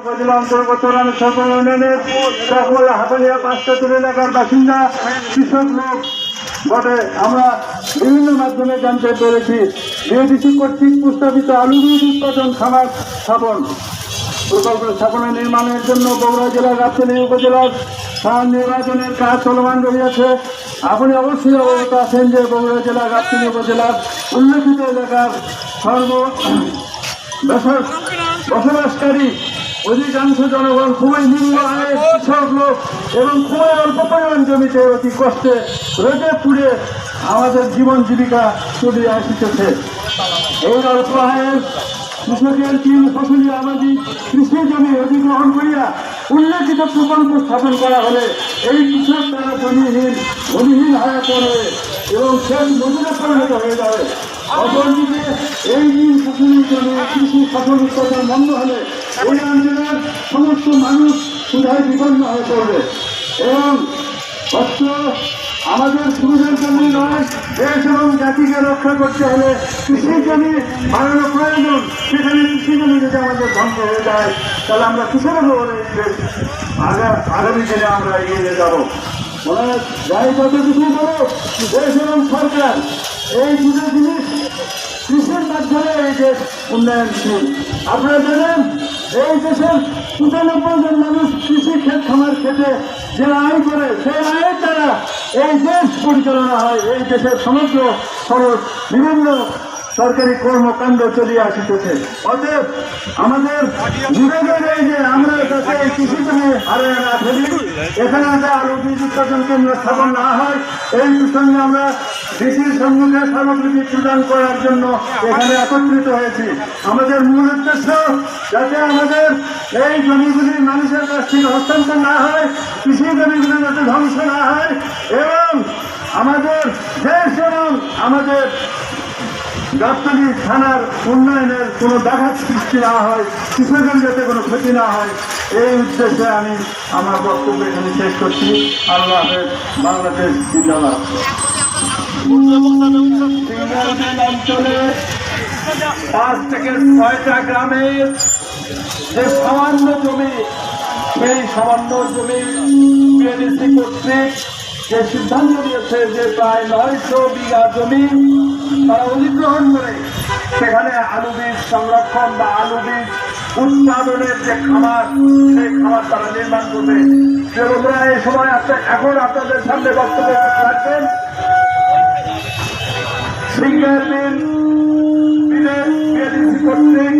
উপজেলা অন্তর্গত রামেশ্বর ইউনিয়নের সকল হাতালিয়া 5টা এলাকার বাসিন্দা কৃষক লোক বটে। আমরা বিভিন্ন মাধ্যমে জানতে পেরেছি বিএডিসি কর্তৃক প্রস্তাবিত আলু বীজ উৎপাদন খামার স্থাপন প্রকল্প স্থাপনের নির্মাণের জন্য বগুড়া জেলার গাবতলী উপজেলার স্থান নির্বাচনের কাজ চলমান রয়েছে। আপনি অবশ্যই অবগত আছেন যে বগুড়া জেলা গাবতলী উপজেলার উল্লেখিত এলাকার বসবাসকারী অধিকাংশ জনগণ খুবই নিম্ন আয়ের কৃষক লোক এবং খুবই অল্প পরিমাণ জমিতে অতি কষ্টে রোদে পুড়ে আমাদের জীবন জীবিকা চলে আসিতেছে। এই অল্প আয়ের কৃষকের 3 ফসলি আমাদের কৃষি জমি অধিগ্রহণ করিয়া উল্লেখিত প্রকল্প স্থাপন করা হলে এই কৃষক তারা ভূমিহীন হয়ে পড়বে এবং সেই মজুরে পরিণত হয়ে যাবে। অপরদিকে এই 3 ফসলি জমি কৃষি ফসল উৎপাদন বন্ধ হলে এই অঞ্চলের সমস্ত মানুষ সুধায় বিপন্ন হয়ে পড়বে এবং আমাদের সুবিধার জন্য নয়, দেশ এবং জাতিকে রক্ষা করতে হলে কৃষি জমি বানানো প্রয়োজন। সেখানে কৃষি জমি যদি আমাদের ধ্বংস হয়ে যায় তাহলে আমরা কিসের বলে আগামী দিনে আমরা এগিয়ে যাব। যাই যত কিছু বলো দেশ এবং সরকার এই দুটো জিনিস কৃষির মাধ্যমে এই দেশ উন্নয়নশীল। আপনারা জানেন এই দেশের 95 জন মানুষ কৃষি ক্ষেত খামার খেতে যে আয় করে সেই আয়ের দ্বারা এই দেশ পরিচালনা হয়। এই দেশের সমগ্র খরচ বিভিন্ন সরকারি কর্মকাণ্ড চলিয়ে আসিতেছে। অতএব আমাদের যুগের এই যে আমরা যাতে এই কৃষি জমি হারিয়ে না ফেলি, এখানে যাতে আলু বীজ উৎপাদন কেন্দ্র স্থাপন না হয় এই প্রসঙ্গে আমরা কৃষির সম্মুখে সামগ্রী প্রদান করার জন্য এখানে একত্রিত হয়েছি। আমাদের মূল উদ্দেশ্য যাতে আমাদের এই জমিগুলি মানুষের কাছ থেকে হস্তান্তর না হয়, কৃষি জমিগুলি যাতে ধ্বংস না হয় এবং আমাদের দেশ এবং আমাদের গাবতলী থানার উন্নয়নের কোনো ব্যাঘাত সৃষ্টি না হয়, কৃষকের যাতে কোনো ক্ষতি না হয়, এই উদ্দেশ্যে আমি আমার বক্তব্য এখানে শেষ করছি। আল্লাহ হাফেজ। বাংলাদেশ জিন্দাবাদ। অঞ্চলে 5 থেকে 6টা গ্রামের যে সামান্য জমি, সেই সামান্য জমি বিএডিসি কর্তৃক যে সিদ্ধান্ত নিয়েছে যে প্রায় 900 বিঘা জমি তারা অধিগ্রহণ করে সেখানে আলু বীজ সংরক্ষণ বা আলু বীজ উৎপাদনের যে খামার, সেই খামার তারা নির্মাণ করবে। সেগুলো এই সময় এখন আপনাদের সামনে বক্তব্য রাখবেন সিঙ্গার বিল বিএডিসি কর্তৃক